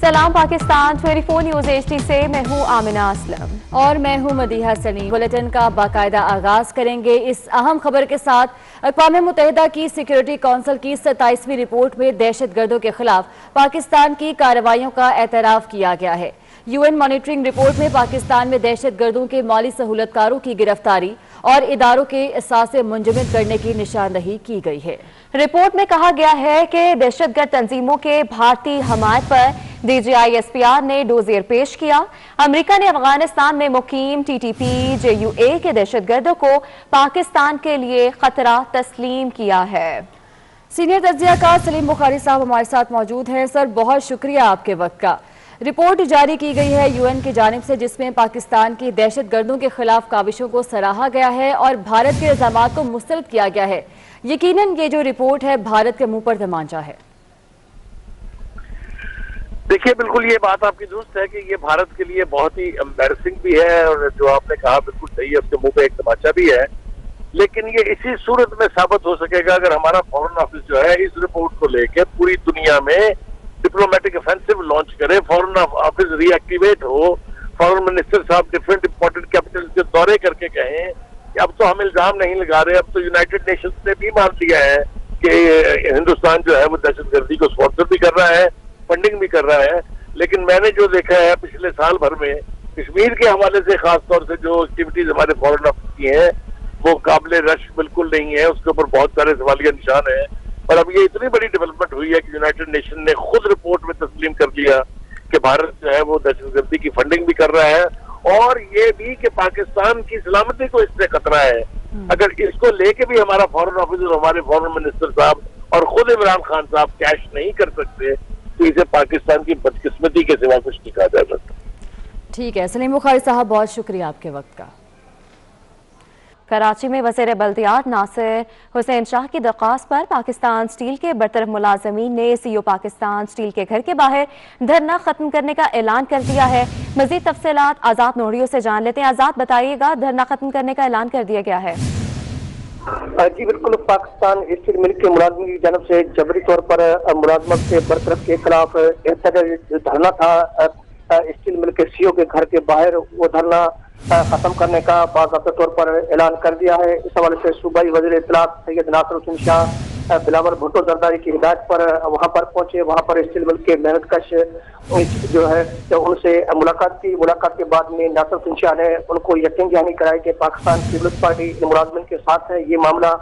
सलाम Pakistan 24 news HD से मैं हूँ आमिना असलम और मैं हूँ मदीहा सलीम। बुलेटिन का बाकायदा आगाज करेंगे इस अहम खबर के साथ। अक़वाम मुत्तहिदा की सिक्योरिटी कौंसिल की 27वीं रिपोर्ट में दहशत गर्दों के खिलाफ पाकिस्तान की कार्रवाइयों का एतराफ़ किया गया है। UN मॉनिटरिंग रिपोर्ट में पाकिस्तान में दहशत गर्दों के माली सहूलतकारों की गिरफ्तारी और इदारों के असासे मुंजमद करने की निशानदही की गई है। रिपोर्ट में कहा गया है कि दहशतगर्द तंजीमों के भारतीय हमायत पर DGI SPR ने डोजियर पेश किया। अमेरिका ने अफगानिस्तान में मुकीम TTP JUA के दहशतगर्दों को पाकिस्तान के लिए खतरा तस्लीम किया है। सीनियर तज्जियाकार सलीम बुखारी साहब हमारे साथ मौजूद हैं। सर, बहुत शुक्रिया आपके वक्त का। रिपोर्ट जारी की गई है UN की जानिब से, जिसमें पाकिस्तान की दहशत गर्दों के खिलाफ काविशों को सराहा गया है और भारत के इल्जामात को मुस्तरद किया गया है। यकीनन ये जो रिपोर्ट है भारत के मुंह पर तमाचा है। देखिए, बिल्कुल ये बात आपकी दुरुस्त है कि ये भारत के लिए बहुत ही एम्बैरसिंग भी है और जो आपने कहा बिल्कुल सही है, उसके मुंह पे एक तमाचा भी है। लेकिन ये इसी सूरत में साबित हो सकेगा अगर हमारा फॉरेन ऑफिस जो है इस रिपोर्ट को लेकर पूरी दुनिया में डिप्लोमेटिक ऑफेंसिव लॉन्च करे, फॉरेन ऑफिस रीएक्टिवेट हो, फॉरेन मिनिस्टर साहब डिफरेंट इंपॉर्टेंट कैपिटल के दौरे करके कहें कि अब तो हम इल्जाम नहीं लगा रहे, अब तो यूनाइटेड नेशंस ने भी मान लिया है कि हिंदुस्तान जो है वो दहशतगर्दी को स्पॉन्सर भी कर रहा है, फंडिंग भी कर रहा है। लेकिन मैंने जो देखा है पिछले साल भर में कश्मीर के हवाले से खास तौर से जो एक्टिविटीज हमारे फॉरेन ऑफिस की हैं वो काबिल रश बिल्कुल नहीं है, उसके ऊपर बहुत सारे सवालिया निशान है। और अब ये इतनी बड़ी डेवलपमेंट हुई है कि यूनाइटेड नेशन ने खुद रिपोर्ट में तस्लीम कर लिया कि भारत जो है वो दहशतगर्दी की फंडिंग भी कर रहा है और ये भी कि पाकिस्तान की सलामती को इससे खतरा है। अगर इसको लेके भी हमारा फॉरेन ऑफिस और हमारे फॉरेन मिनिस्टर साहब और खुद इमरान खान साहब कैश नहीं कर सकते तो इसे पाकिस्तान की बदकिस्मती के सिवा कुछ नहीं कहा जा सकता। ठीक है सलीम बुखारी साहब, बहुत शुक्रिया आपके वक्त का। कराची में वज़ीर बल्दियात नासिर हुसैन शाह की दरख्वास्त पर पाकिस्तान स्टील के बरतरफ मुलाजमीन ने CEO पाकिस्तान स्टील के घर के बाहर धरना खत्म करने का ऐलान कर दिया है। मजीद तफसीलात आज़ाद नोड़ियों से जान लेते हैं। आज़ाद, बताइएगा, धरना खत्म करने का ऐलान कर दिया गया है। जी बिल्कुल, पाकिस्तान स्टील मिल के मुलाजमीन की जानब से जबरी तौर पर मुलाजमत से बरतरफ के खिलाफ धरना था स्टील मिल के CEO के घर के बाहर, वो धरना खत्म करने का बाकायदा तौर पर ऐलान कर दिया है। इस हवाले से सूबाई वज़ीर इत्तलात सैयद नासिर हुसैन शाह बिलावल भुट्टो जरदारी की हिदायत पर वहाँ पर पहुंचे। वहाँ पर स्टील मिल के मेहनत कश जो है तो उनसे मुलाकात की। मुलाकात के बाद में नासिर हुसैन शाह ने उनको यकीन दहानी कराई कि पाकिस्तान पीपल्स पार्टी इन मुलाजमिन के साथ है। ये मामला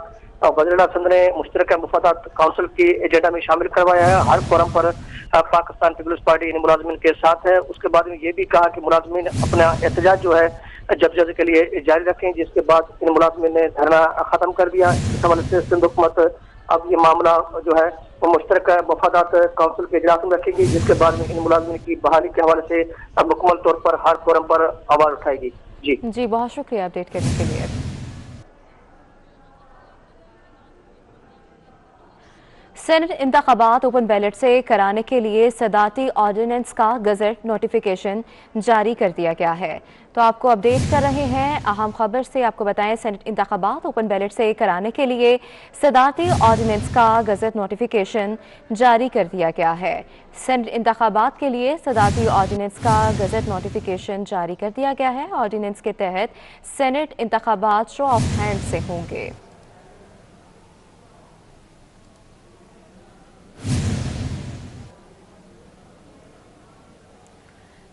वज़ीर आज़म ने मुश्तरका मुफादात काउंसिल की एजेंडा में शामिल करवाया है। हर फोरम पर पाकिस्तान पीपल्स पार्टी इन मुलाजमिन के साथ है। उसके बाद में ये भी कहा कि मुलाजमिन अपना एहतजाज जो है जबरदस्ती के लिए जारी रखें, जिसके बाद इन मुलाजमिन ने धरना खत्म कर दिया। इस हवाले से सिंध हुकूमत अब ये मामला जो है वो मुश्तरका मुफादात काउंसिल के इजलास में रखेगी, जिसके बाद में इन मुलाजमिन की बहाली के हवाले से अब मुकम्मल तौर पर हर फोरम पर आवाज उठाएगी। जी बहुत शुक्रिया अपडेट करने के लिए। सेनेट इंतखाबात ओपन बैलेट से कराने के लिए सदाती ऑर्डिनेंस का गजट नोटिफिकेशन जारी कर दिया गया है। तो आपको अपडेट कर रहे हैं अहम खबर से। आपको बताएं, सेनेट इंतखाबात ओपन बैलेट से कराने के लिए सदाती ऑर्डिनेंस का गजट नोटिफिकेशन जारी कर दिया गया है। सेनेट इंतखाबात के लिए सदाती ऑर्डिनेंस का गजट नोटिफिकेशन जारी कर दिया गया है। ऑर्डिनेंस के तहत सेनेट इंतखाबात शो ऑफ हैंड से होंगे।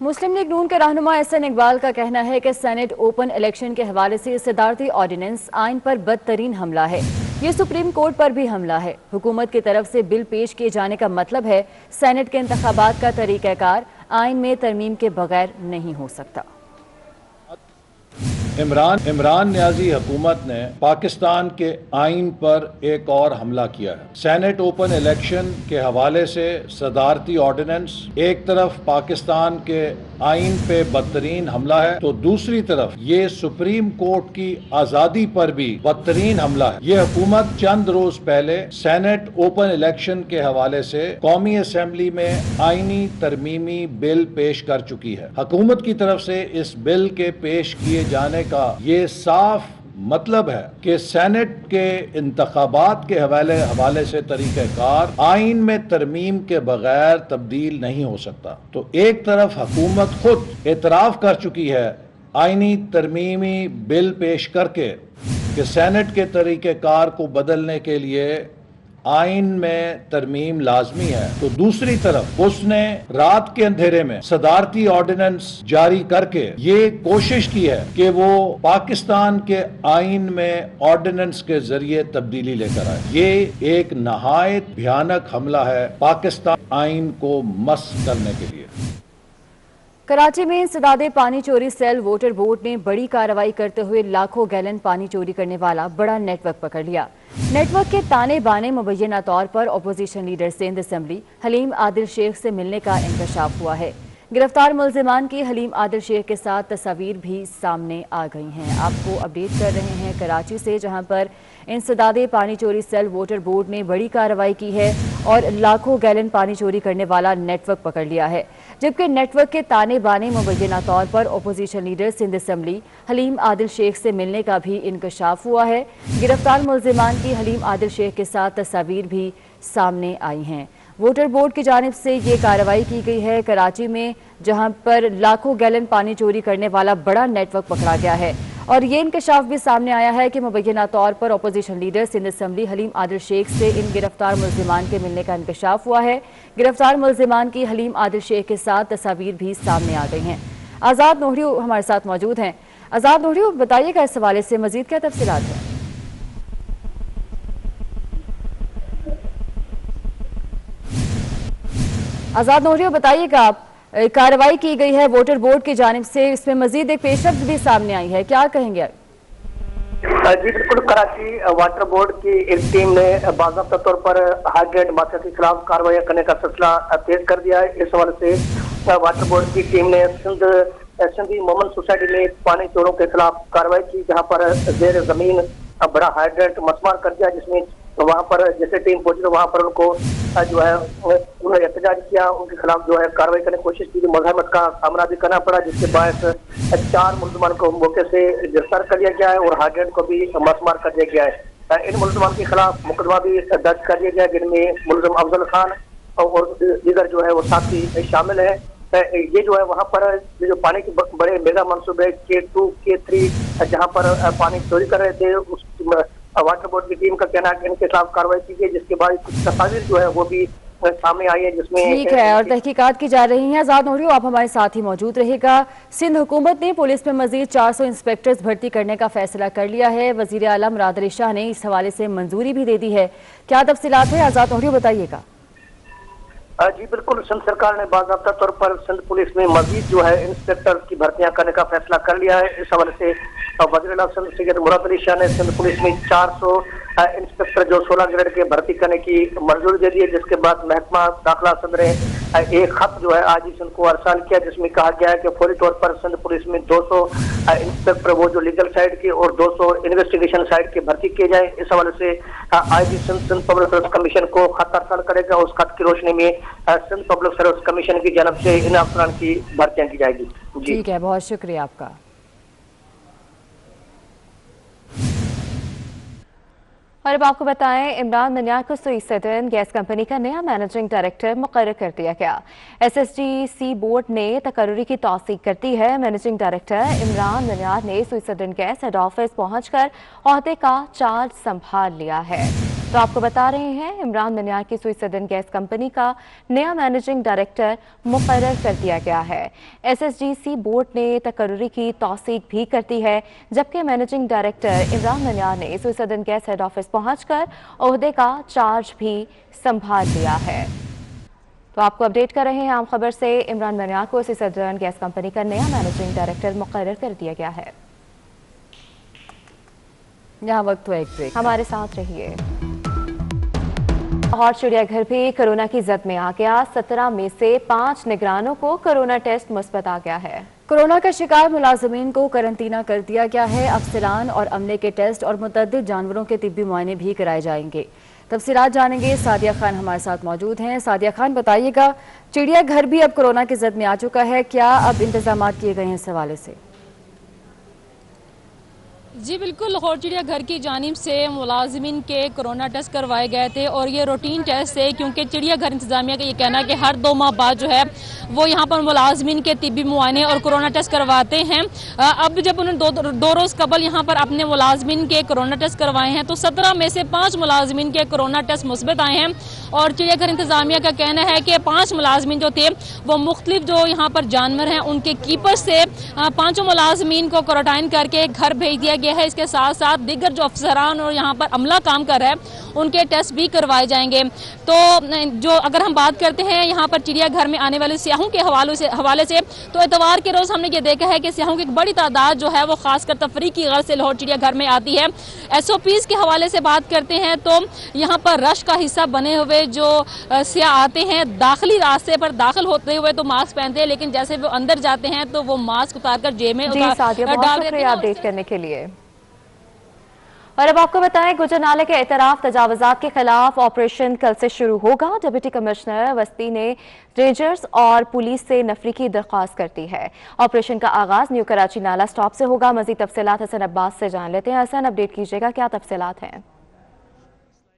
मुस्लिम लीग नून के रहनुमा एहसन इकबाल का कहना है कि सेनेट ओपन इलेक्शन के हवाले से सदारती ऑर्डिनेंस आइन पर बदतरीन हमला है। ये सुप्रीम कोर्ट पर भी हमला है। हुकूमत की तरफ से बिल पेश किए जाने का मतलब है सेनेट के इंतखाबात का तरीक़ाकार आइन में तरमीम के बगैर नहीं हो सकता। इमरान नियाजी हुकूमत ने पाकिस्तान के आइन पर एक और हमला किया है। सेनेट ओपन इलेक्शन के हवाले से सदारती ऑर्डिनेंस एक तरफ पाकिस्तान के आइन पे बदतरीन हमला है तो दूसरी तरफ ये सुप्रीम कोर्ट की आज़ादी पर भी बदतरीन हमला है। ये हुकूमत चंद रोज पहले सेनेट ओपन इलेक्शन के हवाले से कौमी असम्बली में आइनी तरमीमी बिल पेश कर चुकी है। हुकूमत की तरफ से इस बिल के पेश किए जाने का ये साफ मतलब है कि सेनेट के इंतखाबात के हवाले से तरीक़े कार आइन में तरमीम के बगैर तब्दील नहीं हो सकता। तो एक तरफ हुकूमत खुद एतराफ़ कर चुकी है आइनी तरमीमी बिल पेश करके कि सेनेट के तरीक़े कार को बदलने के लिए आइन में तरमीम लाजमी है, तो दूसरी तरफ उसने रात के अंधेरे में सदारती ऑर्डिनेंस जारी करके ये कोशिश की है कि वो पाकिस्तान के आइन में ऑर्डिनेंस के जरिए तब्दीली लेकर आए। ये एक नहायत भयानक हमला है पाकिस्तान आइन को मस करने के लिए। कराची में इंसदादे पानी चोरी सेल वोटर बोर्ड ने बड़ी कार्रवाई करते हुए लाखों गैलन पानी चोरी करने वाला बड़ा नेटवर्क पकड़ लिया। नेटवर्क के ताने बाने मुबैना तौर पर opposition leader Sindh assembly Haleem Adil Sheikh से मिलने का इंकशाफ हुआ है। गिरफ्तार मुल्जिमान की हलीम आदिल शेख के साथ तस्वीर भी सामने आ गई हैं। आपको अपडेट कर रहे हैं कराची से, जहां पर इंसदादे पानी चोरी सेल वोटर बोर्ड ने बड़ी कार्रवाई की है और लाखों गैलन पानी चोरी करने वाला नेटवर्क पकड़ लिया है। जबकि नेटवर्क के ताने बाने मुबैना तौर पर opposition leader Sindh assembly Haleem Adil Sheikh से मिलने का भी इंकशाफ हुआ है। गिरफ्तार मुल्जिमान की हलीम आदिल शेख के साथ तस्वीर भी सामने आई हैं। वोटर बोर्ड की जानिब से ये कार्रवाई की गई है कराची में, जहां पर लाखों गैलन पानी चोरी करने वाला बड़ा नेटवर्क पकड़ा गया है। और ये इंकशाफ भी सामने आया है कि मुबैना तौर पर opposition leader Sindh assembly Haleem Adil Sheikh से इन गिरफ्तार मुल्जिमान के मिलने का इंकशाफ हुआ है। गिरफ्तार मुल्जिमान की हलीम आदिल शेख के साथ तस्वीर भी सामने आ गई हैं। आज़ाद नोहरी हमारे साथ मौजूद हैं। आज़ाद नोहरी, बताइएगा इस हवाले से मजीद क्या तफसीलात हैं? आज़ाद नोहरी, बताइएगा, आप कार्रवाई की गई है वोटर बोर्ड की जानिब से, इसमें मजीद एक पेशरफ्त भी सामने आई है, क्या कहेंगे आप? जी बिल्कुल, कराची वाटर बोर्ड की एक टीम ने बाज़ाब्ता तौर पर हाई ग्रेड माफिया के खिलाफ कार्रवाई करने का सिलसिला तेज कर दिया है। इस हवाले से वाटर बोर्ड की टीम ने सिंधी मोमन सोसाइटी में पानी चोरों के खिलाफ कार्रवाई की, जहां पर जेर जमीन बड़ा हाई ग्रेड मसमार कर दिया, जिसमें वहां पर जैसे टीम पहुंची तो वहां पर उनको जो है उन्होंने एहतजाज किया, उनके खिलाफ जो है कार्रवाई करने की कोशिश की, मुज़ाहमत का सामना भी करना पड़ा, जिसके बायस 4 मुल्ज़िमान को मौके से गिरफ्तार कर लिया गया है और हार्डेड को भी मसमार कर दिया गया है। इन मुल्ज़िमान के खिलाफ मुकदमा भी दर्ज कर दिया गया, जिनमें मुल्ज़िम अफजल खान और दीगर जो है वो साथी शामिल है। ये जो है वहाँ पर जो पानी के बड़े मेगा मंसूबे K2 K3 जहाँ पर पानी चोरी कर रहे थे, उस वाटर बोर्ड की टीम का कहना है कि इनके खिलाफ कार्रवाई की गई, जिसके बाद कुछ तस्वीर जो है वो भी सामने आई है, जिसमें ठीक है और तहकीकात की जा रही है। आज़ाद नोहरी, आप हमारे साथ ही मौजूद रहेगा। सिंध हुकूमत ने पुलिस में मजीद 400 इंस्पेक्टर्स भर्ती करने का फैसला कर लिया है। वजीर आलम मुराद अली शाह ने इस हवाले से मंजूरी भी दे दी है, क्या तफसीलात है? आज़ाद नोहरी, बताइएगा। जी बिल्कुल, सिंध सरकार ने बाज़ाब्ता तौर पर सिंध पुलिस में मजीद जो है इंस्पेक्टर की भर्तियां करने का फैसला कर लिया है। इस हवाले से वज़ीर आला सिंध सैयद मुराद अली शाह ने सिंध पुलिस में 400 इंस्पेक्टर जो 16 ग्रेड के भर्ती करने की मंजूरी दे दी है, जिसके बाद महकमा दाखिला सदर ने एक खत जो है आज ही सिंध को अरसाल किया, जिसमें कहा गया है कि फौरी तौर पर सिंध पुलिस में 200 इंस्पेक्टर वो जो लीगल साइड के और 200 इन्वेस्टिगेशन साइड के भर्ती किए जाए। इस हवाले से IG Sindh public service commission को खत अरसाल करेगा। उस खत की रोशनी में सिंध पब्लिक सर्विस कमीशन की जानब से इन अफसरान की भर्तियां की जाएगी। ठीक है, बहुत शुक्रिया आपका। और अब आपको बताएं, इमरान मनियार को सुई सदन गैस कंपनी का नया मैनेजिंग डायरेक्टर मुकर्रर कर दिया गया। SSGC बोर्ड ने तकर्रुरी की तौसीक करती है। मैनेजिंग डायरेक्टर इमरान मनियार ने सुई सदन गैस हेड ऑफिस पहुंचकर ओहदे का चार्ज संभाल लिया है। तो आपको बता रहे हैं, इमरान मनियार की सुई सदन गैस कंपनी का नया मैनेजिंग डायरेक्टर मुकर्रर कर दिया गया है। SSGC बोर्ड ने तकर्रुरी की तौसीक भी करती है, जबकि मैनेजिंग डायरेक्टर इमरान मनियार ने सुई सदन गैस हेड ऑफिस पहुंचकर ओहदे का चार्ज भी संभाल लिया है। तो आपको अपडेट कर रहे हैं आम खबर से, इमरान मनियार को सुई सदन गैस कंपनी का नया मैनेजिंग डायरेक्टर मुकर्रर कर दिया गया है। यहाँ वक्त हुआ एक ब्रेक, हमारे साथ रहिए। लाहौर चिड़ियाघर भी कोरोना की जद में आ गया। 17 में से 5 निगरानों को कोरोना टेस्ट मुस्बत आ गया है। कोरोना का शिकार मुलाजमीन को करंटीना कर दिया गया है। अफसरान और अमले के टेस्ट और मुतअद्दिद जानवरों के तिब्बी मुआयने भी कराए जाएंगे। तफसीलात जानेंगे, सादिया खान हमारे साथ मौजूद हैं। सादिया खान, बताइएगा, चिड़ियाघर भी अब कोरोना की जद में आ चुका है, क्या अब इंतजाम किए गए हैं इस हवाले से? जी बिल्कुल, लाहौर चिड़िया घर की जानिब से मुलाजिमिन के कोरोना टेस्ट करवाए गए थे और ये रूटीन टेस्ट है, क्योंकि चिड़िया घर इंतजामिया का ये कहना है कि हर 2 माह बाद जो है वो यहाँ पर मुलाजिमिन के तिब्बी मुआयने और कोरोना टेस्ट करवाते हैं। अब जब उन्होंने दो रोज़ कबल यहाँ पर अपने मुलाजिमिन के कोरोना टेस्ट करवाए हैं तो 17 में से 5 मुलाजिमिन के कोरोना टेस्ट मुस्बत आए हैं। और चिड़िया घर इंतजामिया का कहना है कि 5 मुलाजिमिन जो थे वो मुख्तलिफ जो यहाँ पर जानवर हैं उनके कीपर से 5 मुलाजिमिन को क्वारंटाइन करके घर भेज दिया गया है। इसके साथ साथ दीगर जो अफसरान और यहाँ पर अमला काम कर रहा है उनके टेस्ट भी करवाए जाएंगे। तो जो अगर हम बात करते हैं यहाँ पर चिड़ियाघर में आने वाले सियाहों के हवाले से तो इतवार के रोज़ हमने ये देखा है कि सियाहों की एक बड़ी तादाद जो है वो खासकर तफरीह की गर्ज से लाहौर चिड़ियाघर में आती है। SOPs के हवाले से बात करते हैं तो यहाँ पर रश का हिस्सा बने हुए जो सियाह आते हैं दाखिली रास्ते पर दाखिल होते हुए तो मास्क पहनते हैं, लेकिन जैसे वो अंदर जाते हैं तो वो मास्क उतार कर जेब में डाल देते हैं। अपडेट करने के लिए। और अब आपको बताएं, गुजरनाले के एतराफ तजावुजात के खिलाफ ऑपरेशन कल से शुरू होगा। डिप्टी कमिश्नर वस्ती ने रेंजर्स और पुलिस से नफरी की दरख्वास्त करती है। ऑपरेशन का आगाज न्यू कराची नाला स्टॉप से होगा। मजीद तफसीलात हसन अब्बास से जान लेते हैं। हसन, अपडेट कीजिएगा, क्या तफसीलात हैं?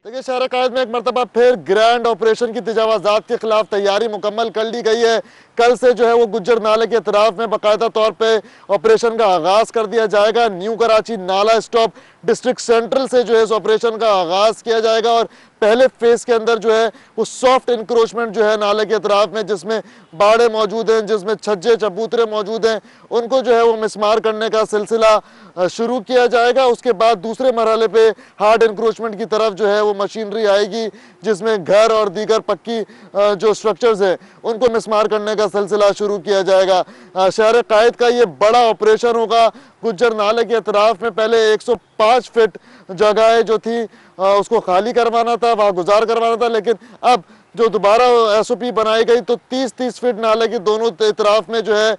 देखिए, शहर कायद में एक मरतबा फिर ग्रैंड ऑपरेशन की तजावुजात के खिलाफ तैयारी मुकम्मल कर ली गई है। कल से जो है वो गुज्जर नाले के अतराफ में बाकायदा तौर पे ऑपरेशन का आगाज कर दिया जाएगा। न्यू कराची नाला स्टॉप डिस्ट्रिक्ट सेंट्रल से जो है इस ऑपरेशन का आगाज किया जाएगा और पहले फेज के अंदर जो है वो सॉफ्ट इंक्रोचमेंट जो है नाले के अतराफ में, जिसमें बाड़े मौजूद हैं, जिसमें छज्जे चबूतरे मौजूद हैं, उनको जो है वो मिसमार करने का सिलसिला शुरू किया जाएगा। उसके बाद दूसरे मरहले पे हार्ड इंक्रोचमेंट की तरफ जो है वो मशीनरी आएगी, जिसमें घर और दीगर पक्की जो स्ट्रक्चर्स हैं उनको मिसमार करने का सिलसिला शुरू किया जाएगा। शहर कायद का ये बड़ा ऑपरेशन होगा। गुज्जर नाले के अतराफ में पहले 105 फीट जगह जो थी उसको खाली करवाना था, वहाँ गुजार करवाना था, लेकिन अब जो दोबारा SOP बनाई गई तो 30-30 फीट नाले के दोनों इतराफ में जो है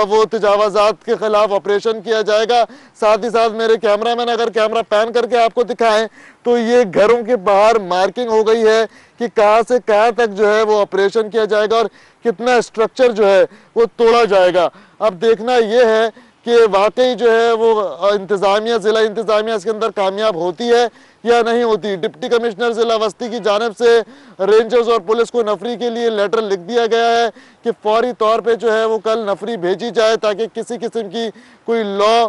वो तजावुजात के खिलाफ ऑपरेशन किया जाएगा। साथ ही साथ मेरे कैमरामैन अगर कैमरा पैन करके आपको दिखाएं तो ये घरों के बाहर मार्किंग हो गई है कि कहाँ से कहाँ तक जो है वो ऑपरेशन किया जाएगा और कितना स्ट्रक्चर जो है वो तोड़ा जाएगा। अब देखना ये है कि वाकई जो है वो इंतज़ामिया, ज़िला इंतज़ामिया इसके अंदर कामयाब होती है या नहीं होती। डिप्टी कमिश्नर ज़िला वस्ती की जानिब से रेंजर्स और पुलिस को नफरी के लिए लेटर लिख दिया गया है कि फौरी तौर पे जो है वो कल नफरी भेजी जाए ताकि किसी किस्म की कोई लॉ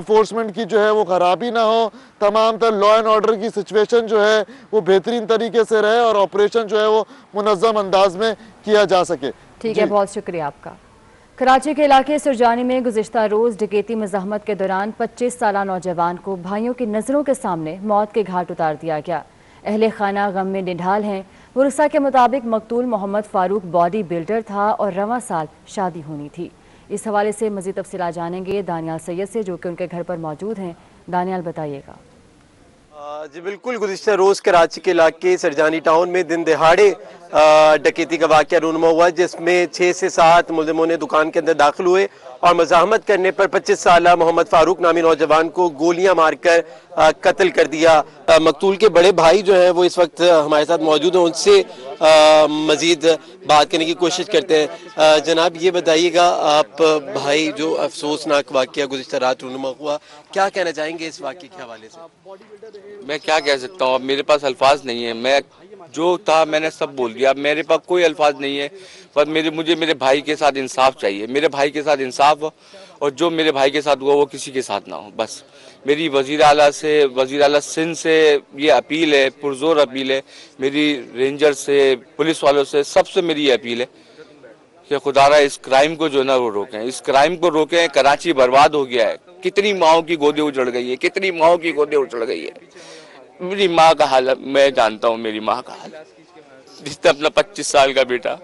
फोर्समेंट की जो है वो खराबी ना हो। तमाम तर लॉ एंड ऑर्डर की सिचुएशन जो है वो बेहतरीन तरीके से रहे और ऑपरेशन जो है वो मुनज़्ज़म अंदाज में किया जा सके। ठीक है, बहुत शुक्रिया आपका। कराची के इलाके सुरजानी में गुज़िश्ता रोज़ डकैती मज़ाहमत के दौरान 25 साला नौजवान को भाइयों की नज़रों के सामने मौत के घाट उतार दिया गया। अहले खाना गम में निढाल हैं। वरसा के मुताबिक मकतूल मोहम्मद फारूक बॉडी बिल्डर था और रवां साल शादी होनी थी। इस हवाले से मज़ीद तफसीलात जानेंगे दानियाल सैयद से, जो कि उनके घर पर मौजूद हैं। दानियाल, बताइएगा। जी बिल्कुल, गुज़िश्ता रोज़ कराची के इलाके सरजानी टाउन में दिन दिहाड़े डकैती का वाक़या रूनुमा हुआ, जिसमें 6 से 7 मुलज़िमों ने दुकान के अंदर दाखिल हुए और मज़ाहमत करने पर 25 साला मोहम्मद फारूक नामी नौजवान को गोलियां मारकर कत्ल कर दिया। मकतूल के बड़े भाई जो हैं वो इस वक्त हमारे साथ मौजूद हैं, उनसे मज़ीद बात करने की कोशिश करते हैं। जनाब, ये बताइएगा, आप भाई जो अफसोसनाक वाक़या गुज़िश्ता रात रूनुमा हुआ, क्या कहना चाहेंगे इस वाक़े के हवाले से? मैं क्या कह सकता हूँ, अब मेरे पास अल्फाज नहीं है। मैं जो था मैंने सब बोल दिया, अब मेरे पास कोई अल्फाज नहीं है। पर मुझे मेरे भाई के साथ इंसाफ चाहिए, मेरे भाई के साथ इंसाफ हो, और जो मेरे भाई के साथ हुआ वो किसी के साथ ना हो। बस मेरी वज़ीर आला सिंध से ये अपील है, पुरजोर अपील है मेरी, रेंजर से, पुलिस वालों से, सबसे मेरी ये अपील है कि खुदारा इस क्राइम को जो ना वो रोकें, इस क्राइम को रोकें। कराची बर्बाद हो गया है, कितनी माओं की गोदें उजड़ गई है, कितनी माओं की गोदें उजड़ गई है। मेरी माँ का हाल मैं जानता हूँ, मेरी माँ का हाल, जिसने अपना 25 साल का बेटा।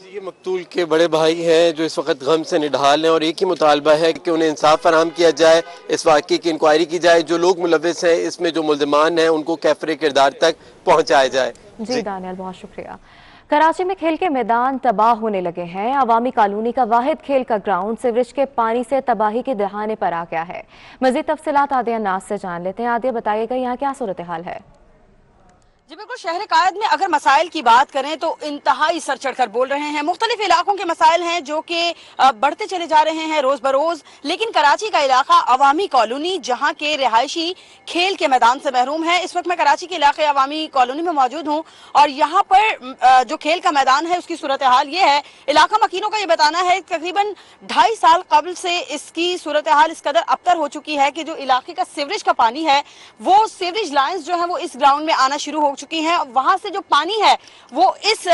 ये मकतूल के बड़े भाई हैं जो इस वक्त गम से निढाल हैं और एक ही मुतालबा है कि उन्हें इंसाफ फराहम किया जाए, इस वाक़े की इंक्वायरी की जाए, जो लोग मुलव्विस हैं इसमें, जो मुल्ज़िमान हैं, उनको कैफ़रे किरदार तक पहुँचाया जाए। जी दानियाल, बहुत शुक्रिया। कराची में खेल के मैदान तबाह होने लगे हैं। अवामी कॉलोनी का वाहिद खेल का ग्राउंड सीवरेज के पानी से तबाही के दहाने पर आ गया है। मज़ीद तफसीलात आदिया नाज से जान लेते हैं। आदिया, बताइएगा यहाँ क्या सूरत हाल है? جی بالکل، شہر قائد میں اگر مسائل کی بات کریں تو انتہائی سر چڑھ کر بول رہے ہیں. مختلف علاقوں کے مسائل ہیں جو کہ بڑھتے چلے جا رہے ہیں روز بروز، لیکن کراچی کا علاقہ عوامی کالونی جہاں کے رہائشی کھیل کے میدان سے محروم ہے. اس وقت میں کراچی کے علاقے عوامی کالونی میں موجود ہوں اور یہاں پر جو کھیل کا میدان ہے اس کی صورتحال یہ ہے. علاقہ مکینوں کا یہ بتانا ہے تقریباً 2.5 سال قبل سے اس کی صورتحال اس قدر ابتر ہو چکی ہے کہ جو علاقے کا سیوریج کا پانی ہے وہ سیوریج لائنز جو ہیں وہ اس گراؤنڈ میں آنا شروع ہو چکی ہیں. وہاں سے جو پانی ہے وہ اس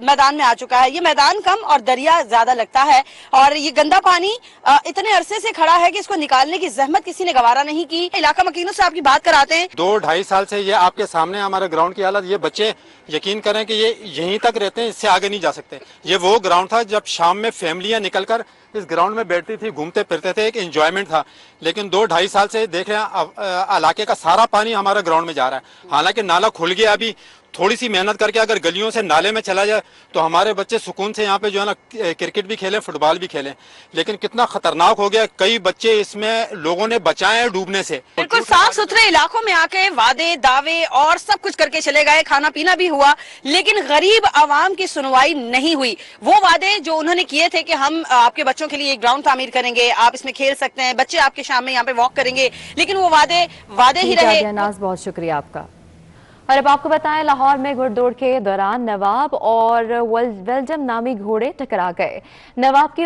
میدان میں آ چکا ہے. یہ میدان کم اور دریا زیادہ لگتا ہے اور یہ گندا پانی اتنے عرصے سے کھڑا ہے کہ اس کو نکالنے کی زحمت کسی نے گوارا نہیں کی. علاقہ مکینوں سے آپ کی بات کراتے ہیں. 2-2.5 سال سے یہ آپ کے سامنے ہمارے گراؤنڈ کی حالت. یہ بچے یقین کریں کہ یہ یہیں تک رہتے ہیں، اس سے آگے نہیں جا سکتے. یہ وہ گراؤنڈ تھا جب شام میں فیملیاں نکل کر اس گراؤنڈ میں بیٹھتی تھی، گھومتے پھرتے تھے، ایک انجوائمنٹ تھا. لیکن 2-2.5 سال سے دیکھ رہے ہیں علاقے کا سارا پانی ہمارے گراؤنڈ میں جا رہا ہے. حالانکہ نالا کھل گیا، ابھی تھوڑی سی محنت کر کے اگر گلیوں سے نالے میں چلا جائے تو ہمارے بچے سکون سے یہاں پہ جو ہے نا کرکٹ بھی کھیلیں، فٹ بال بھی کھیلیں. لیکن کتنا خطرناک ہو گیا، کئی بچے اس میں لوگوں نے بچائے ہیں ڈوبنے سے. بالکل صاف ستھرے علاقوں میں آ کے وعدے دعوے اور سب کچھ کر کے چلے گئے، کھانا پینا بھی ہوا، لیکن غریب عوام کی سنوائی نہیں ہوئی. وہ وعدے جو انہوں نے کیے تھے کہ ہم آپ کے بچوں کے لیے ایک گراؤنڈ تعمیر کریں گے، آپ اس میں کھیل سکتے ہیں، بچے آپ کے شام میں یہاں پہ واک کریں گے، لیکن وہ وعدے ہی رہے. ناز بہت شکریہ آپ کا. اور اب آپ کو بتائیں لاہور میں گھڑ دوڑ کے دوران نواب اور ویلجم نامی گھوڑے ٹکرا گئے. نواب کی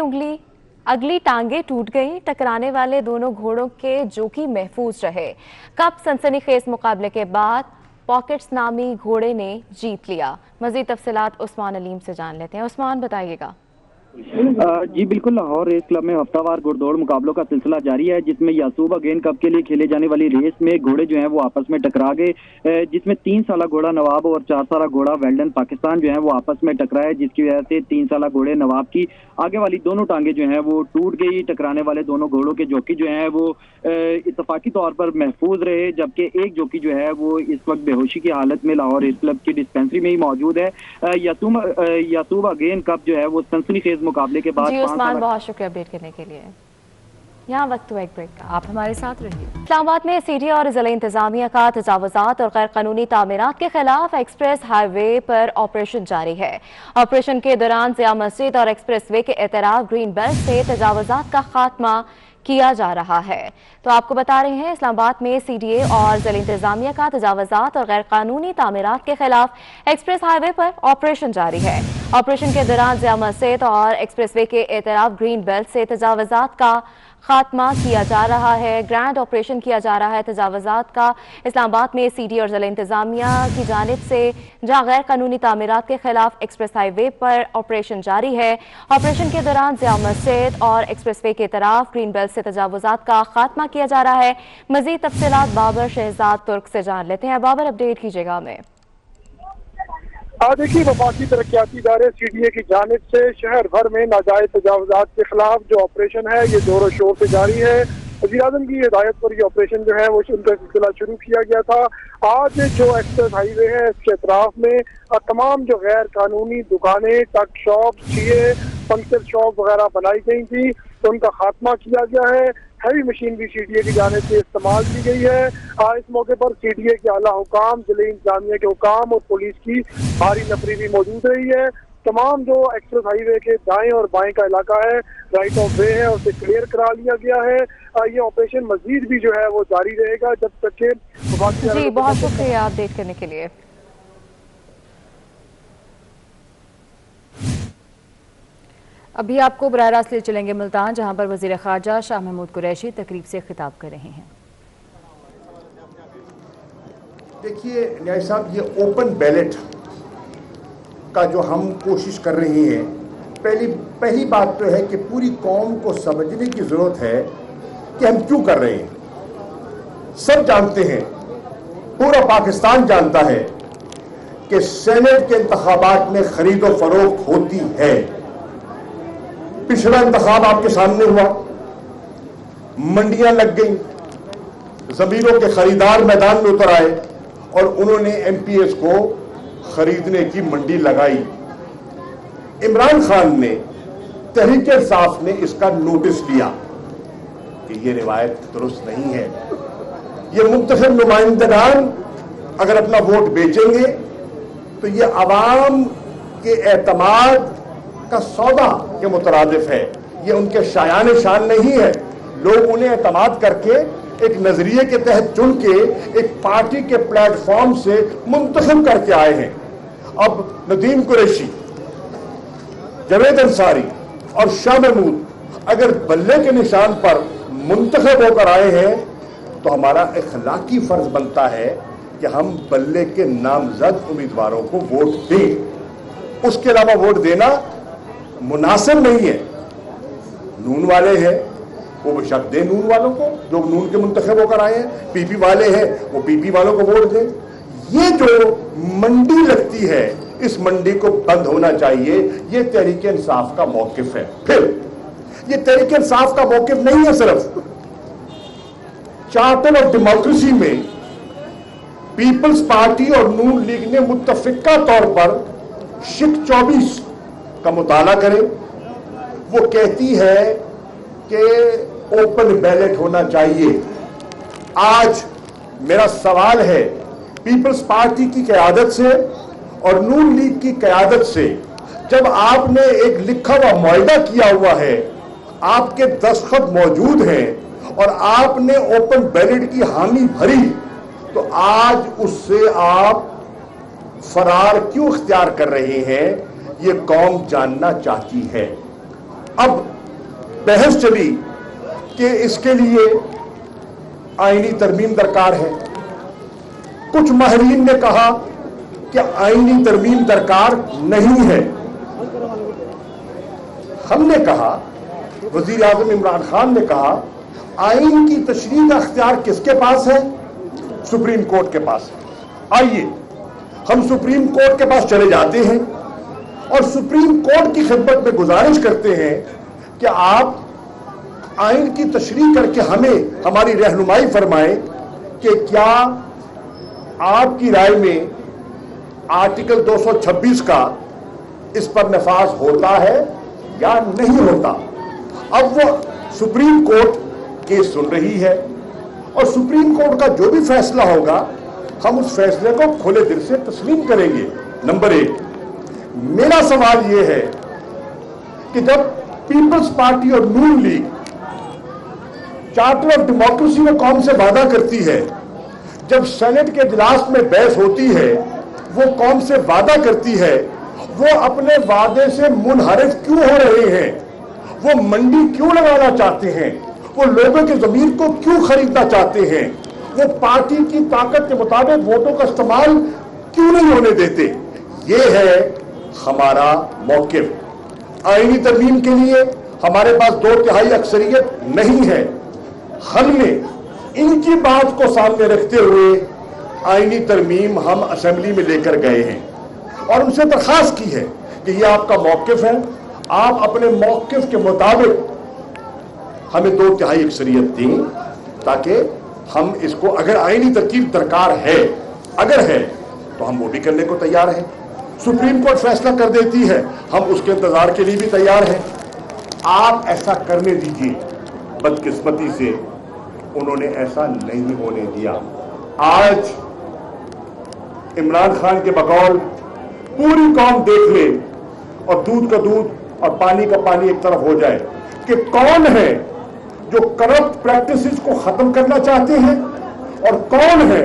اگلی ٹانگیں ٹوٹ گئیں. ٹکرانے والے دونوں گھوڑوں کے جوکی محفوظ رہے. کپ سنسنی خیز مقابلے کے بعد پاکٹس نامی گھوڑے نے جیت لیا. مزید تفصیلات عثمان علیم سے جان لیتے ہیں. عثمان بتائیے گا. جی بالکل، لاہور ریس کلب میں ہفتہ وار گھڑ دوڑ مقابلوں کا سلسلہ جاری ہے، جس میں یعصوب اگین کپ کے لیے کھیلے جانے والی ریس میں گھوڑے جو ہیں وہ آپس میں ٹکرا گئے، جس میں 3 سالہ گھوڑا نواب اور 4 سالہ گھوڑا ویلڈن پاکستان جو ہیں وہ آپس میں ٹکرائے، جس کی وجہ سے 3 سالہ گھوڑے نواب کی آگے والی دونوں ٹانگیں جو ہیں وہ ٹوٹ گئی. ٹکرانے والے دونوں گھوڑوں کے جوکی جو ہیں وہ اتفاقی طور پر محفوظ رہے، جبکہ ایک جوکی جو ہے وہ اس وقت بے ہوشی کی حالت میں لاہور ریس کلب کی ڈسپینسری میں ہی موجود ہے. یعصوب اگین کپ جو ہے وہ سنسنی خیز مقابلے کے بعد. جی عثمان، بہت شکریہ اپڈیٹ کرنے کے لیے. یہاں وقت ہوا ایک بریک کا، آپ ہمارے ساتھ رہیے. اسلام آباد میں سی ڈی اور ضلع انتظامیہ کا تجاوزات اور غیر قانونی تعمیرات کے خلاف ایکسپریس ہائی وے پر آپریشن جاری ہے. آپریشن کے دوران ضیاء مسجد اور ایکسپریس وے کے اعتراف گرین بیلٹ سے تجاوزات کا خاتمہ کیا جا رہا ہے. تو آپ کو بتا رہے ہیں اسلام آباد میں سی ڈی اے اور ضلع انتظامیہ کا تجاوزات اور غیر قانونی تعمیرات کے خلاف ایکسپریس ہائی وے پر آپریشن جاری ہے. آپریشن کے دوران ضیاء مسجد اور ایکسپریس وے کے اعتراف گرین بیلٹ سے تجاوزات کا خاتمہ کیا جا رہا ہے. گرینڈ آپریشن کیا جا رہا ہے تجاوزات کا. اسلام آباد میں سی ڈی اور ضلع انتظامیہ کی جانب سے جہاں غیر قانونی تعمیرات کے خلاف ایکسپریس ہائی وے پر آپریشن جاری ہے. آپریشن کے دوران ضیاء مسجد اور ایکسپریس وے کے طرف گرین بیلٹ سے تجاوزات کا خاتمہ کیا جا رہا ہے. مزید تفصیلات بابر شہزاد ترک سے جان لیتے ہیں. بابر، اپڈیٹ کیجیے گا ہمیں. دیکھیے، وفاقی ترقیاتی ادارے سی ڈی اے کی جانب سے شہر بھر میں ناجائز تجاوزات کے خلاف جو آپریشن ہے یہ زور و شور سے جاری ہے. وزیر اعظم کی ہدایت پر یہ آپریشن جو ہے وہ ان کا سلسلہ شروع کیا گیا تھا. آج جو ایکسپریس ہائی وے ہے اس کے اطراف میں تمام جو غیر قانونی دکانیں، ٹک شاپ، چیئے، پنکچر شاپ وغیرہ بنائی گئی تھی تو ان کا خاتمہ کیا گیا ہے. ہیوی مشین بھی سی ڈی اے کی جانب سے استعمال کی گئی ہے. اس موقع پر سی ڈی اے کے اعلیٰ حکام، ضلع انتظامیہ کے حکام اور پولیس کی بھاری نفری بھی موجود رہی ہے. تمام جو ایکسپریس ہائی وے کے دائیں اور بائیں کا علاقہ ہے رائٹ آف وے ہے اسے کلیئر کرا لیا گیا ہے. یہ آپریشن مزید بھی جو ہے وہ جاری رہے گا جب تک کہ جی بہت شکریہ اپڈیٹ کرنے کے لیے. ابھی آپ کو براہ راست لے چلیں گے ملتان، جہاں پر وزیر خارجہ شاہ محمود قریشی تقریب سے خطاب کر رہے ہیں. دیکھیے نیاز صاحب، یہ اوپن بیلٹ کا جو ہم کوشش کر رہے ہیں، پہلی بات تو ہے کہ پوری قوم کو سمجھنے کی ضرورت ہے کہ ہم کیوں کر رہے ہیں. سب جانتے ہیں، پورا پاکستان جانتا ہے کہ سینٹ کے انتخابات میں خرید و فروخت ہوتی ہے. پچھلا انتخاب آپ کے سامنے ہوا، منڈیاں لگ گئیں، زمینوں کے خریدار میدان میں اتر آئے اور انہوں نے ایم پی ایس کو خریدنے کی منڈی لگائی. عمران خان نے، تحریک انصاف نے اس کا نوٹس لیا کہ یہ روایت درست نہیں ہے. یہ منتخب نمائندگان अगर अपना वोट बेचेंगे तो ये आवाम के एतमाद का सौदा के मुतरादिफ है, ये उनके शायान शान नहीं है। लोग उन्हें एतमाद करके एक नजरिए के तहत चुन के एक पार्टी के प्लेटफॉर्म से मुंतखब करके आए हैं। अब नदीम कुरैशी, जावेद अंसारी और शाह महमूद अगर बल्ले के निशान पर मुंतखब होकर आए हैं तो हमारा इखलाकी फर्ज बनता है कि हम बल्ले के नामजद उम्मीदवारों को वोट दें। उसके अलावा वोट देना मुनासिब नहीं है। नून वाले हैं वो बेशक दें नून वालों को, जो नून के मुंतखब होकर आए हैं। पीपी वाले हैं वो पीपी वालों को वोट दें। ये जो मंडी लगती है इस मंडी को बंद होना चाहिए। ये तहरीक इंसाफ का मौकिफ है। फिर ये तहरीक इंसाफ का मौकिफ नहीं है सिर्फ, चार्टर ऑफ डेमोक्रेसी में पीपल्स पार्टी और नून लीग ने मुत्तफिका तौर पर शिक 24 का मुताला करें। वो कहती है कि ओपन बैलेट होना चाहिए। आज मेरा सवाल है पीपल्स पार्टी की क़यादत से और नून लीग की क़यादत से, जब आपने एक लिखा हुआ मुआहदा किया हुआ है, आपके दस्तखत मौजूद हैं और आपने ओपन बैलेट की हामी भरी, तो आज उससे आप फरार क्यों इख्तियार कर रहे हैं, ये कौम जानना चाहती है। अब बहस चली कि इसके लिए आईनी तरमीम दरकार है। कुछ माहिरीन ने कहा कि आईनी तरमीम दरकार नहीं है। हमने कहा, वजीर आज़म इमरान खान ने कहा, आईन की तशरीह का अख्तियार किसके पास है? सुप्रीम कोर्ट के पास। आइए हम सुप्रीम कोर्ट के पास चले जाते हैं और सुप्रीम कोर्ट की खिदमत में गुजारिश करते हैं कि आप आईन की तशरीह करके हमें हमारी रहनुमाई फरमाएं कि क्या आपकी राय में आर्टिकल 226 का इस पर नफाज होता है या नहीं होता। अब वो सुप्रीम कोर्ट केस सुन रही है और सुप्रीम कोर्ट का जो भी फैसला होगा हम उस फैसले को खुले दिल से तस्लीम करेंगे। नंबर 1, मेरा सवाल यह है कि जब पीपल्स पार्टी और नून लीग चार्टर ऑफ डेमोक्रेसी में कौम से वादा करती है, जब सेनेट के इजलास में बहस होती है वो कौम से वादा करती है, वो अपने वादे से मुनहरिफ क्यों हो रहे हैं? वो मंडी क्यों लगाना चाहते हैं? वो लोगों के ज़मीर को क्यों खरीदना चाहते हैं? वो पार्टी की ताकत के मुताबिक वोटों का इस्तेमाल क्यों नहीं होने देते? ये है हमारा मौक़िफ़। आईनी तरमीम के लिए हमारे पास 2/3 अक्सरियत नहीं है। हमने इनकी बात को सामने रखते हुए आईनी तरमीम हम असेंबली में लेकर गए हैं और उनसे दरखास्त की है कि ये आपका मौक़िफ़ है, आप अपने मौक़िफ़ के मुताबिक हमें 2/3 अक्सरियत दें ताकि हम इसको, अगर आईनी तरकीब दरकार है, अगर है तो हम वो भी करने को तैयार हैं। सुप्रीम कोर्ट फैसला कर देती है, हम उसके इंतजार के लिए भी तैयार हैं। आप ऐसा करने दीजिए। बदकिस्मती से उन्होंने ऐसा नहीं होने दिया। आज इमरान खान के बकौल पूरी कौम देख ले और दूध का दूध और पानी का पानी एक तरफ हो जाए कि कौन है जो करप्ट प्रैक्टिसेस को खत्म करना चाहते हैं और कौन है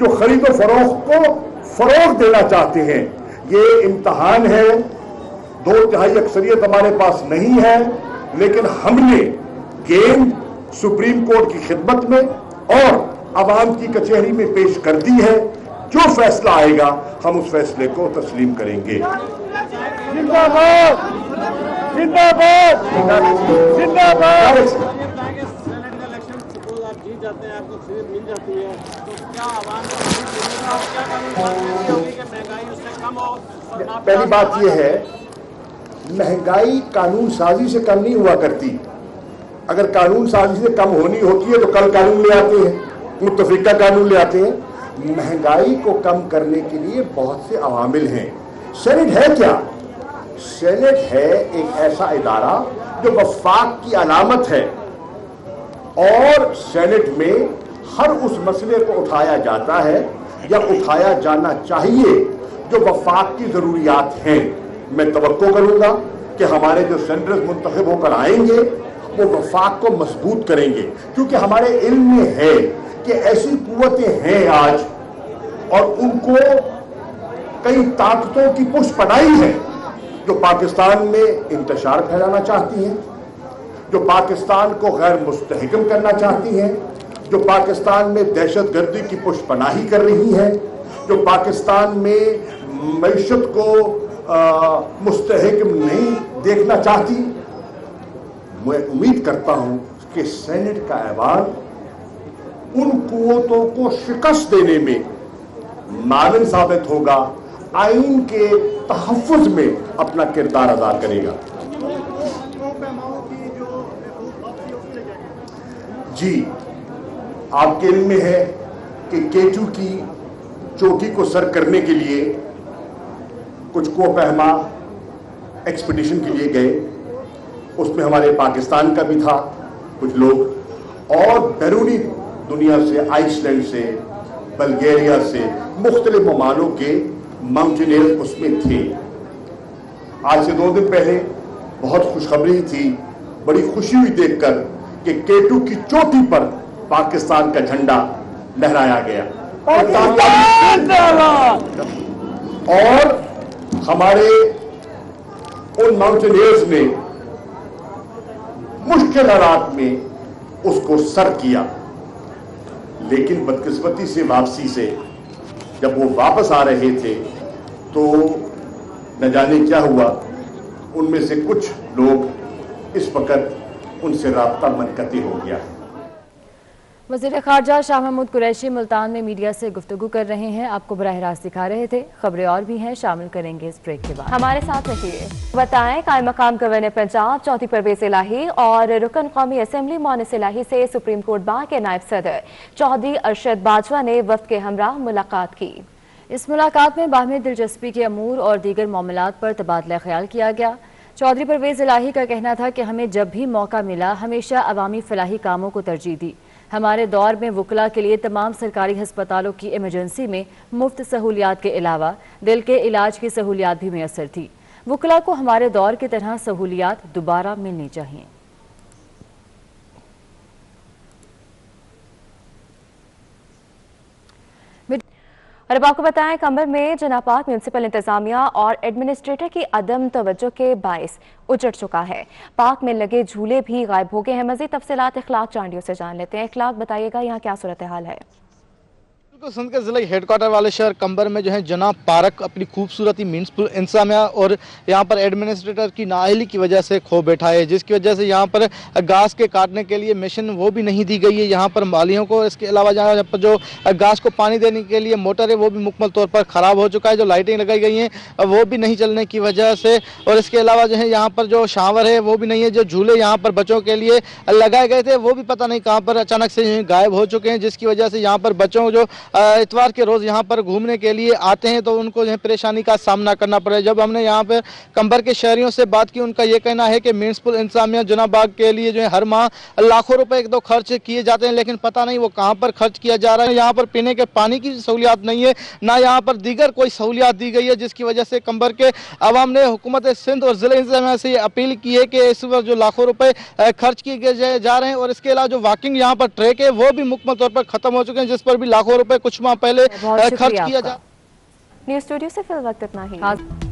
जो खरीदो फरोख्त को फरोग देना चाहते हैं। ये इम्तहान है। 2/3 अक्सरियत हमारे पास नहीं है, लेकिन हमने गेम सुप्रीम कोर्ट की खिदमत में और अवाम की कचहरी में पेश कर दी है। जो फैसला आएगा हम उस फैसले को तस्लीम करेंगे। जिंदाबाद, जिंदाबाद, जिंदाबाद। पहली बात यह है, महंगाई कानून साजी से कम नहीं हुआ करती। अगर कानून साजी से कम होनी होती है तो कल कानून ले आते हैं, मुत्तफिका कानून ले आते हैं। महंगाई को कम करने के लिए बहुत से अवामिल हैं। सेनेट है क्या? सेनेट है एक ऐसा इदारा जो वफाक की अलामत है और सेनेट में हर उस मसले को उठाया जाता है या उठाया जाना चाहिए जो वफाक की ज़रूरियात हैं। मैं तवक्को करूँगा कि हमारे जो सेनेटर्स मुंतखब होकर आएंगे वो वफाक को मजबूत करेंगे, क्योंकि हमारे इल्म में है कि ऐसी कुव्वतें हैं आज और उनको कई ताकतों की पुष्पनाई है जो पाकिस्तान में इंतशार फैलाना चाहती हैं, जो पाकिस्तान को गैर मुस्तहकम करना चाहती हैं, जो पाकिस्तान में दहशतगर्दी की पुष्पनाही कर रही हैं, जो पाकिस्तान में मईशत को मुस्तहकम नहीं देखना चाहती। मैं उम्मीद करता हूं कि सेनेट का ऐवान उन कुव्वतों को शिकस्त देने में माविन साबित होगा, आइन के तहफ़्फ़ुज़ में अपना किरदार अदा करेगा। जी, आपके इल्म में है कि K2 की चोटी को सर करने के लिए कुछ कोपहमा एक्सपीडिशन के लिए गए। उसमें हमारे पाकिस्तान का भी था कुछ लोग, और बैरूनी दुनिया से, आइसलैंड से, बल्गेरिया से, मुख्तलिफ ममालों के माउंटेनियर उसमें थे। आज से 2 दिन पहले बहुत खुशखबरी थी, बड़ी खुशी हुई देखकर कि K2 की चोटी पर पाकिस्तान का झंडा लहराया गया और हमारे उन माउंटेनियर्स ने मुश्किल हालात में उसको सर किया। लेकिन बदकिस्मती से वापसी से जब वो वापस आ रहे थे तो न जाने क्या हुआ, उनमें से कुछ लोग इस वक्त उनसे राब्ता मनक़ती हो गया। वज़ीर ख़ारजा शाह महमूद कुरैशी मुल्तान में मीडिया से गुफ्तगू कर रहे हैं, आपको बराह रास्त दिखा रहे थे। खबरें और भी हैं, शामिल करेंगे इस ब्रेक के बाद। हमारे साथ रहिए। बताएं, कायम मकाम गवर्नर पंजाब चौधरी परवेज इलाही और रुकन कौमी असेंबली मोनिस इलाही से सुप्रीम कोर्ट बार के नायब सदर चौधरी अरशद बाजवा ने वफ्द के हमरा मुलाकात की। इस मुलाकात में बाहमी दिलचस्पी के अमूर और दीगर मामलात पर तबादला ख्याल किया गया। चौधरी परवेज इलाही का कहना था कि हमें जब भी मौका मिला हमेशा अवामी फलाही कामों को तरजीह दी। हमारे दौर में वकला के लिए तमाम सरकारी हस्पतालों की इमरजेंसी में मुफ्त सहूलियात के अलावा दिल के इलाज की सहूलियात भी मैसर थी। वकला को हमारे दौर की तरह सहूलियात दोबारा मिलनी चाहिए। और अब आपको बताएं, कंबर में जनापाक म्यूनसिपल इंतजामिया और एडमिनिस्ट्रेटर की अदम तवज्जो के बायस उजड़ चुका है। पार्क में लगे झूले भी गायब हो गए हैं। मजीद तफसीलात इखलाक चांडियों से जान लेते हैं। इखलाक, बताइएगा यहाँ क्या सूरत हाल है? सिंध के ज़िले हेडक्वार्टर वाले शहर कंबर में जो है जनाब पार्क अपनी खूबसूरती म्यूनसिपल इंतजामिया और यहाँ पर एडमिनिस्ट्रेटर की नाअहली की वजह से खो बैठा है, जिसकी वजह से यहाँ पर घास के काटने के लिए मशीन वो भी नहीं दी गई है यहाँ पर मालियों को। इसके अलावा यहाँ पर जो घास को पानी देने के लिए मोटर है वो भी मुकम्मल तौर पर ख़राब हो चुका है। जो लाइटें लगाई गई हैं वो भी नहीं चलने की वजह से, और इसके अलावा जो है यहाँ पर जो शावर है वो भी नहीं है। जो झूले यहाँ पर बच्चों के लिए लगाए गए थे वो भी पता नहीं कहाँ पर अचानक से गायब हो चुके हैं, जिसकी वजह से यहाँ पर बच्चों जो इतवार के रोज़ यहाँ पर घूमने के लिए आते हैं तो उनको जो है परेशानी का सामना करना पड़ा है। जब हमने यहाँ पर कंबर के शहरियों से बात की, उनका ये कहना है कि म्यूनसिपल इंतजामिया जनाब बाग के लिए जो है हर माह लाखों रुपए एक दो खर्च किए जाते हैं, लेकिन पता नहीं वो कहाँ पर खर्च किया जा रहा है। यहाँ पर पीने के पानी की सहूलियात नहीं है, ना यहाँ पर दीगर कोई सहूलियात दी गई है, जिसकी वजह से कंबर के अवाम ने हुकूमत सिंध और ज़िले इंतजामिया से अपील की है कि इस वक्त जो लाखों रुपए खर्च किए जा रहे हैं, और इसके अलावा जो वॉकिंग यहाँ पर ट्रैक है वो भी मुकम्मल तौर पर खत्म हो चुके हैं, जिस पर भी लाखों रुपए कुछ माह पहले खर्च किया जा। न्यूज़ स्टूडियो से फिल वक्त इतना ही।